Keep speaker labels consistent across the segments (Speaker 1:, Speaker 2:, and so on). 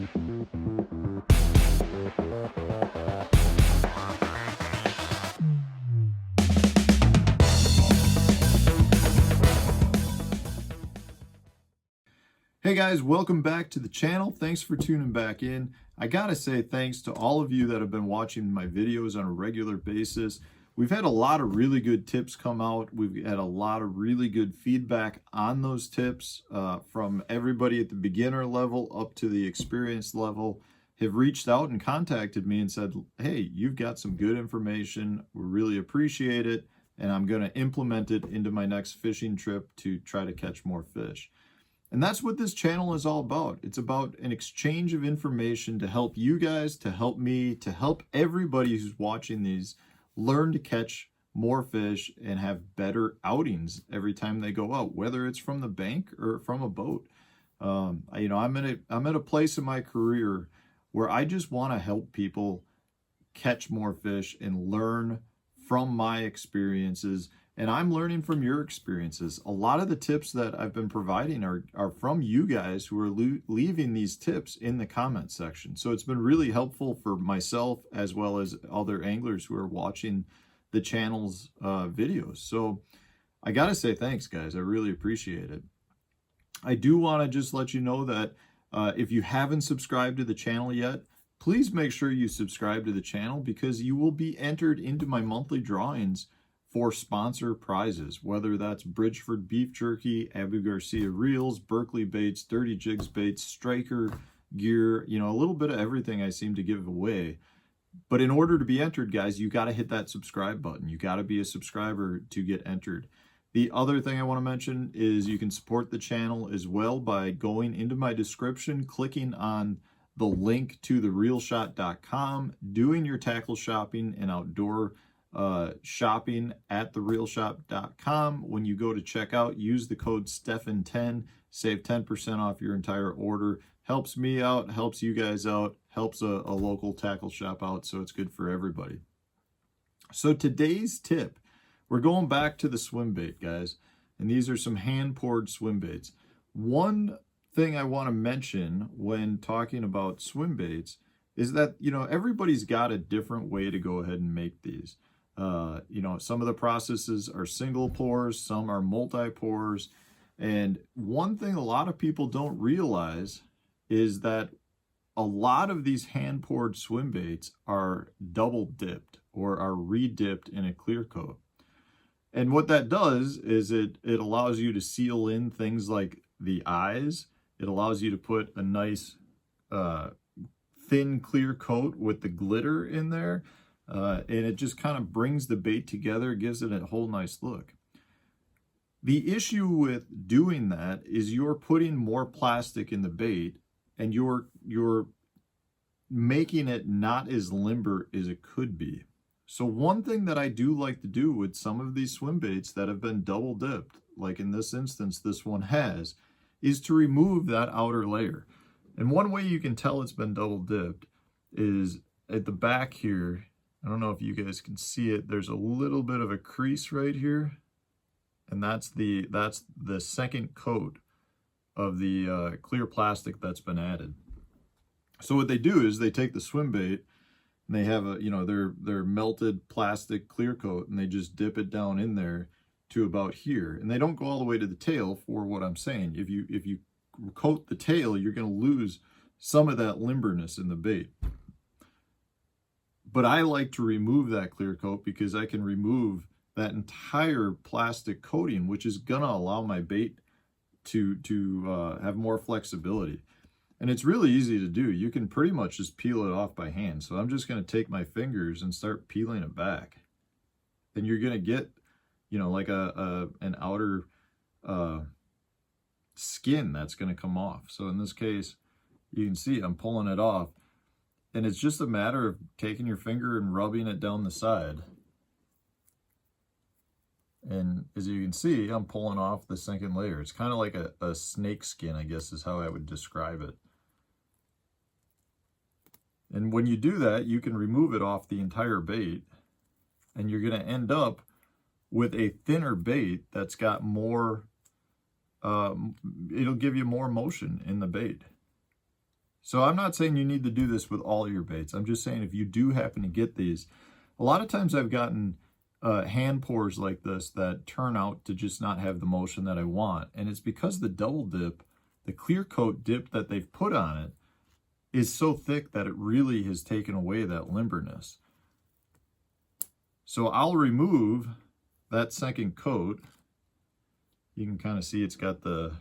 Speaker 1: Hey guys, welcome back to the channel. Thanks for tuning back in. I gotta say thanks to all of you that have been watching my videos on a regular basis. We've had a lot of really good tips come out. We've had a lot of really good feedback on those tips from everybody at the beginner level up to the experienced level have reached out and contacted me and said, hey, you've got some good information. We really appreciate it. And I'm gonna implement it into my next fishing trip to try to catch more fish. And that's what this channel is all about. It's about an exchange of information to help you guys, to help me, to help everybody who's watching these learn to catch more fish and have better outings every time they go out, whether it's from the bank or from a boat. I'm at a place in my career where I just want to help people catch more fish and learn from my experiences. And I'm learning from your experiences. A lot of the tips that I've been providing are from you guys who are leaving these tips in the comment section. So it's been really helpful for myself as well as other anglers who are watching the channel's videos. So I gotta say thanks, guys. I really appreciate it. I do want to just let you know that if you haven't subscribed to the channel yet, please make sure you subscribe to the channel because you will be entered into my monthly drawings for sponsor prizes, whether that's Bridgeford beef jerky, Abu Garcia reels, Berkeley baits, Dirty Jigs baits, striker gear, a little bit of everything I seem to give away. But in order to be entered, guys, you got to hit that subscribe button. You got to be a subscriber to get entered. The other thing I want to mention is you can support the channel as well by going into my description, clicking on the link to thereelshot.com, doing your tackle shopping and outdoor shopping at thereelshot.com. When you go to checkout, use the code STEFAN10, save 10% off your entire order. Helps me out, helps you guys out, helps a local tackle shop out, so it's good for everybody. So today's tip, we're going back to the swim bait, guys, and these are some hand-poured swim baits. One thing I want to mention when talking about swim baits is that, everybody's got a different way to go ahead and make these. Some of the processes are single pours, some are multi-pours. And one thing a lot of people don't realize is that a lot of these hand-poured swim baits are double dipped or are re-dipped in a clear coat. And what that does is it allows you to seal in things like the eyes. It allows you to put a nice thin clear coat with the glitter in there. And it just kind of brings the bait together, gives it a whole nice look. The issue with doing that is you're putting more plastic in the bait and you're making it not as limber as it could be. So one thing that I do like to do with some of these swim baits that have been double dipped, like in this instance this one has, is to remove that outer layer. And one way you can tell it's been double dipped is at the back here. I don't know if you guys can see it. There's a little bit of a crease right here. And that's the second coat of the clear plastic that's been added. So what they do is they take the swim bait and they have their melted plastic clear coat and they just dip it down in there to about here. And they don't go all the way to the tail for what I'm saying. If you coat the tail, you're going to lose some of that limberness in the bait. But I like to remove that clear coat because I can remove that entire plastic coating, which is gonna allow my bait to have more flexibility. And it's really easy to do. You can pretty much just peel it off by hand. So I'm just gonna take my fingers and start peeling it back. And you're gonna get, like an outer skin that's gonna come off. So in this case, you can see I'm pulling it off. And it's just a matter of taking your finger and rubbing it down the side. And as you can see, I'm pulling off the second layer. It's kind of like a snake skin, I guess is how I would describe it. And when you do that, you can remove it off the entire bait. And you're going to end up with a thinner bait that's got more, it'll give you more motion in the bait. So I'm not saying you need to do this with all your baits. I'm just saying if you do happen to get these, a lot of times I've gotten hand pours like this that turn out to just not have the motion that I want. And it's because the double dip, the clear coat dip that they've put on it, is so thick that it really has taken away that limberness. So I'll remove that second coat. You can kind of see it's got the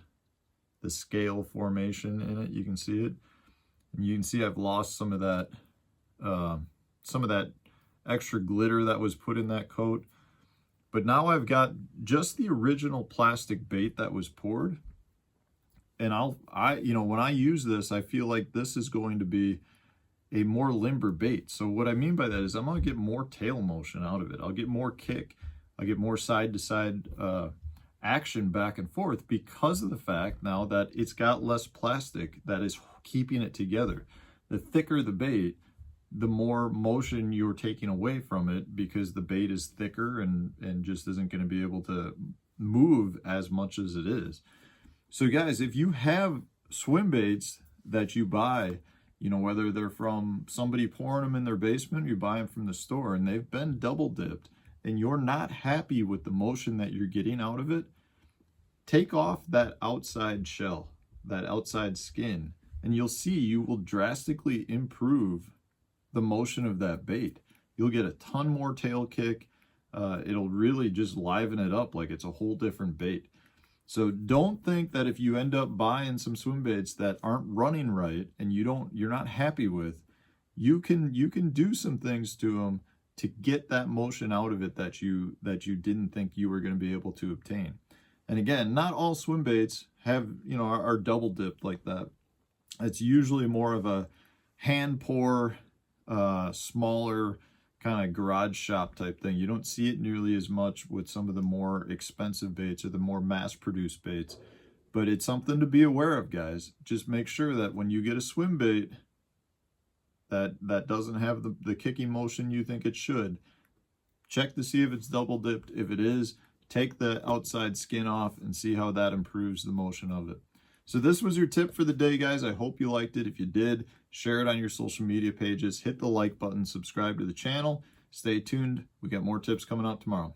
Speaker 1: scale formation in it. You can see it. And you can see I've lost some of that extra glitter that was put in that coat. But now I've got just the original plastic bait that was poured. And when I use this, I feel like this is going to be a more limber bait. So what I mean by that is I'm going to get more tail motion out of it. I'll get more kick. I'll get more side to side action back and forth because of the fact now that it's got less plastic that is keeping it together. The thicker the bait, the more motion you're taking away from it because the bait is thicker and just isn't going to be able to move as much as it is. So guys, if you have swim baits that you buy, whether they're from somebody pouring them in their basement, you buy them from the store and they've been double dipped and you're not happy with the motion that you're getting out of it, take off that outside shell, that outside skin, and you'll see you will drastically improve the motion of that bait. You'll get a ton more tail kick. It'll really just liven it up like it's a whole different bait. So don't think that if you end up buying some swim baits that aren't running right and you're not happy with, you can do some things to them to get that motion out of it that you didn't think you were going to be able to obtain. And again, not all swim baits have, are double dipped like that. It's usually more of a hand pour, smaller kind of garage shop type thing. You don't see it nearly as much with some of the more expensive baits or the more mass-produced baits. But it's something to be aware of, guys. Just make sure that when you get a swim bait that doesn't have the kicking motion you think it should, check to see if it's double dipped. If it is, take the outside skin off and see how that improves the motion of it. So this was your tip for the day, guys. I hope you liked it. If you did, share it on your social media pages, hit the like button, subscribe to the channel. Stay tuned. We got more tips coming out tomorrow.